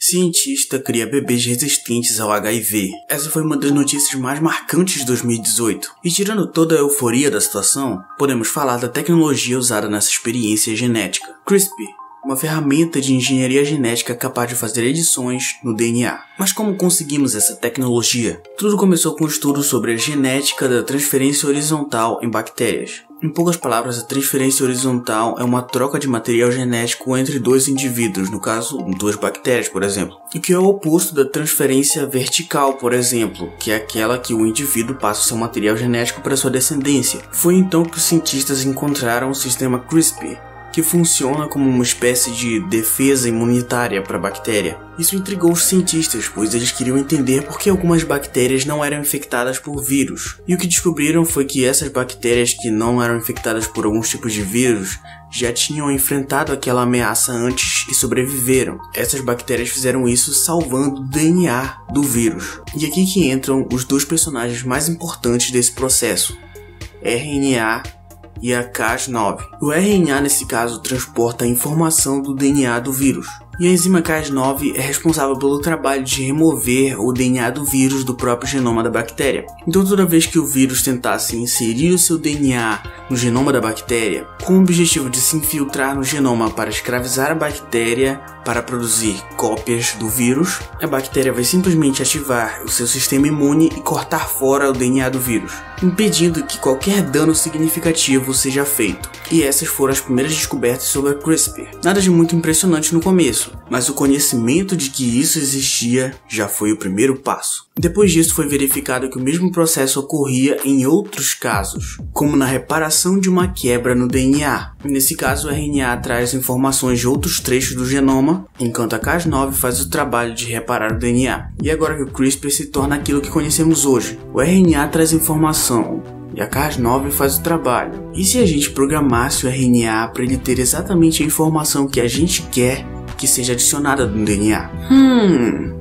Cientista cria bebês resistentes ao HIV. Essa foi uma das notícias mais marcantes de 2018. E tirando toda a euforia da situação, podemos falar da tecnologia usada nessa experiência genética. CRISPR, uma ferramenta de engenharia genética capaz de fazer edições no DNA. Mas como conseguimos essa tecnologia? Tudo começou com um estudo sobre a genética da transferência horizontal em bactérias. Em poucas palavras, a transferência horizontal é uma troca de material genético entre dois indivíduos, no caso, duas bactérias, por exemplo. O que é o oposto da transferência vertical, por exemplo, que é aquela que o indivíduo passa o seu material genético para sua descendência. Foi então que os cientistas encontraram o sistema CRISPR, que funciona como uma espécie de defesa imunitária para a bactéria. Isso intrigou os cientistas, pois eles queriam entender por que algumas bactérias não eram infectadas por vírus. E o que descobriram foi que essas bactérias que não eram infectadas por alguns tipos de vírus já tinham enfrentado aquela ameaça antes e sobreviveram. Essas bactérias fizeram isso salvando o DNA do vírus. E aqui que entram os dois personagens mais importantes desse processo: RNA e a Cas9. O RNA nesse caso transporta a informação do DNA do vírus, e a enzima Cas9 é responsável pelo trabalho de remover o DNA do vírus do próprio genoma da bactéria. Então toda vez que o vírus tentasse inserir o seu DNA no genoma da bactéria, com o objetivo de se infiltrar no genoma para escravizar a bactéria para produzir cópias do vírus, a bactéria vai simplesmente ativar o seu sistema imune e cortar fora o DNA do vírus, impedindo que qualquer dano significativo seja feito. E essas foram as primeiras descobertas sobre a CRISPR. Nada de muito impressionante no começo, mas o conhecimento de que isso existia já foi o primeiro passo. Depois disso foi verificado que o mesmo processo ocorria em outros casos, como na reparação de uma quebra no DNA. Nesse caso, o RNA traz informações de outros trechos do genoma, enquanto a Cas9 faz o trabalho de reparar o DNA. E agora que o CRISPR se torna aquilo que conhecemos hoje. O RNA traz informação e a Cas9 faz o trabalho. E se a gente programasse o RNA para ele ter exatamente a informação que a gente quer que seja adicionada no DNA?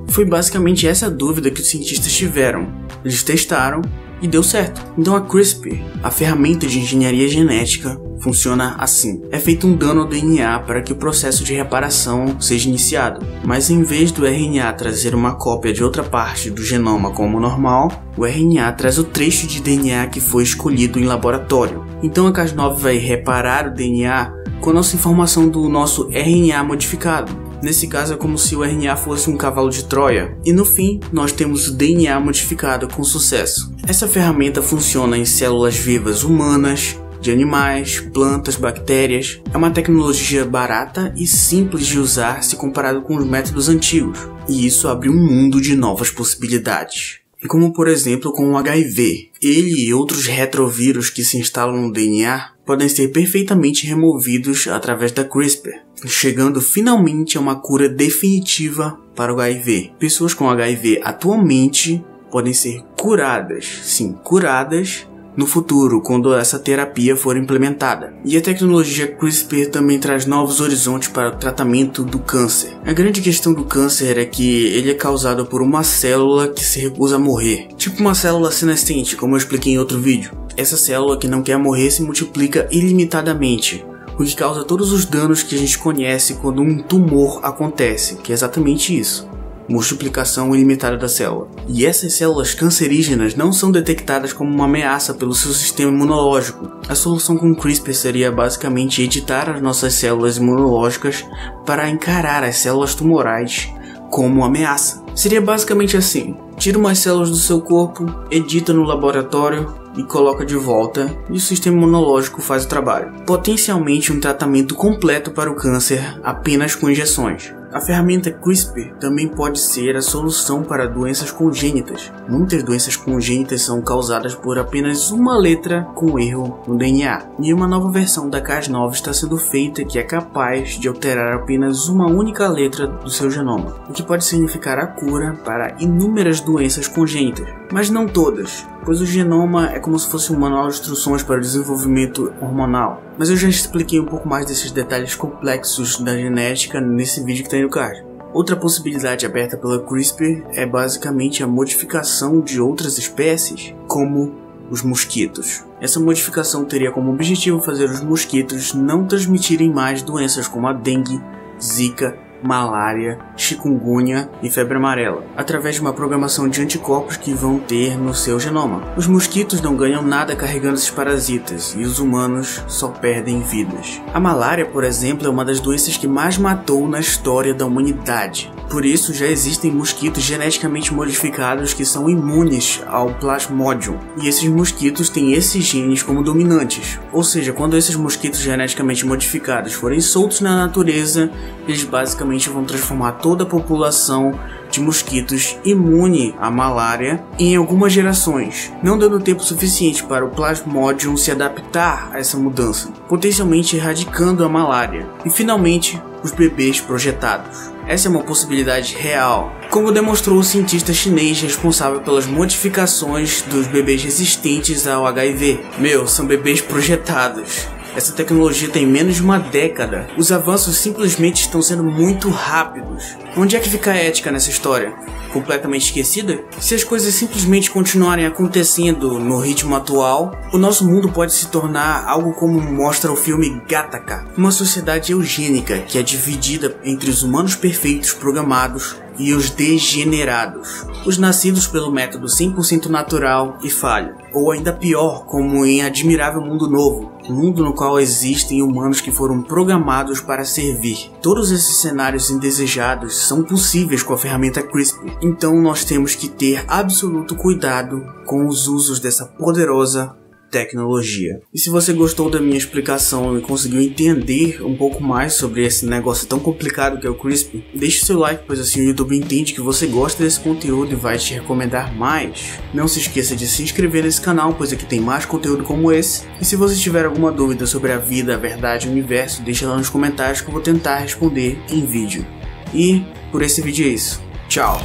Foi basicamente essa a dúvida que os cientistas tiveram. Eles testaram e deu certo. Então a CRISPR, a ferramenta de engenharia genética, funciona assim. É feito um dano ao DNA para que o processo de reparação seja iniciado. Mas em vez do RNA trazer uma cópia de outra parte do genoma como normal, o RNA traz o trecho de DNA que foi escolhido em laboratório. Então a Cas9 vai reparar o DNA com a nossa informação do nosso RNA modificado. Nesse caso é como se o RNA fosse um cavalo de Troia, e no fim nós temos o DNA modificado com sucesso. Essa ferramenta funciona em células vivas humanas, de animais, plantas, bactérias. É uma tecnologia barata e simples de usar se comparado com os métodos antigos, e isso abre um mundo de novas possibilidades. Como por exemplo com o HIV. Ele e outros retrovírus que se instalam no DNA podem ser perfeitamente removidos através da CRISPR, chegando finalmente a uma cura definitiva para o HIV. Pessoas com HIV atualmente podem ser curadas, sim, curadas, no futuro, quando essa terapia for implementada. E a tecnologia CRISPR também traz novos horizontes para o tratamento do câncer. A grande questão do câncer é que ele é causado por uma célula que se recusa a morrer. Tipo uma célula senescente, como eu expliquei em outro vídeo. Essa célula que não quer morrer se multiplica ilimitadamente, o que causa todos os danos que a gente conhece quando um tumor acontece, que é exatamente isso. Multiplicação ilimitada da célula. E essas células cancerígenas não são detectadas como uma ameaça pelo seu sistema imunológico. A solução com CRISPR seria basicamente editar as nossas células imunológicas para encarar as células tumorais como ameaça. Seria basicamente assim: tira umas células do seu corpo, edita no laboratório e coloca de volta, e o sistema imunológico faz o trabalho. Potencialmente um tratamento completo para o câncer apenas com injeções. A ferramenta CRISPR também pode ser a solução para doenças congênitas. Muitas doenças congênitas são causadas por apenas uma letra com erro no DNA. E uma nova versão da Cas9 está sendo feita que é capaz de alterar apenas uma única letra do seu genoma, o que pode significar a cura para inúmeras doenças congênitas. Mas não todas, pois o genoma é como se fosse um manual de instruções para o desenvolvimento hormonal. Mas eu já expliquei um pouco mais desses detalhes complexos da genética nesse vídeo que está aí no card. Outra possibilidade aberta pela CRISPR é basicamente a modificação de outras espécies, como os mosquitos. Essa modificação teria como objetivo fazer os mosquitos não transmitirem mais doenças como a dengue, zika malária, chikungunya e febre amarela, através de uma programação de anticorpos que vão ter no seu genoma. Os mosquitos não ganham nada carregando esses parasitas e os humanos só perdem vidas. A malária, por exemplo, é uma das doenças que mais matou na história da humanidade. Por isso, já existem mosquitos geneticamente modificados que são imunes ao Plasmodium, e esses mosquitos têm esses genes como dominantes. Ou seja, quando esses mosquitos geneticamente modificados forem soltos na natureza, eles basicamente vão transformar toda a população de mosquitos imune à malária em algumas gerações, não dando tempo suficiente para o Plasmodium se adaptar a essa mudança, potencialmente erradicando a malária. E finalmente, os bebês projetados. Essa é uma possibilidade real, como demonstrou o cientista chinês responsável pelas modificações dos bebês resistentes ao HIV. São bebês projetados. Essa tecnologia tem menos de uma década. Os avanços simplesmente estão sendo muito rápidos. Onde é que fica a ética nessa história? Completamente esquecida? Se as coisas simplesmente continuarem acontecendo no ritmo atual, o nosso mundo pode se tornar algo como mostra o filme Gattaca, uma sociedade eugênica que é dividida entre os humanos perfeitos programados e os degenerados, os nascidos pelo método 100% natural e falho, ou ainda pior, como em Admirável Mundo Novo, um mundo no qual existem humanos que foram programados para servir. Todos esses cenários indesejados são possíveis com a ferramenta CRISPR, então nós temos que ter absoluto cuidado com os usos dessa poderosa tecnologia. E se você gostou da minha explicação e conseguiu entender um pouco mais sobre esse negócio tão complicado que é o CRISPR, deixe seu like, pois assim o YouTube entende que você gosta desse conteúdo e vai te recomendar mais. Não se esqueça de se inscrever nesse canal, pois aqui tem mais conteúdo como esse. E se você tiver alguma dúvida sobre a vida, a verdade e o universo, deixa lá nos comentários que eu vou tentar responder em vídeo. E por esse vídeo é isso. Tchau!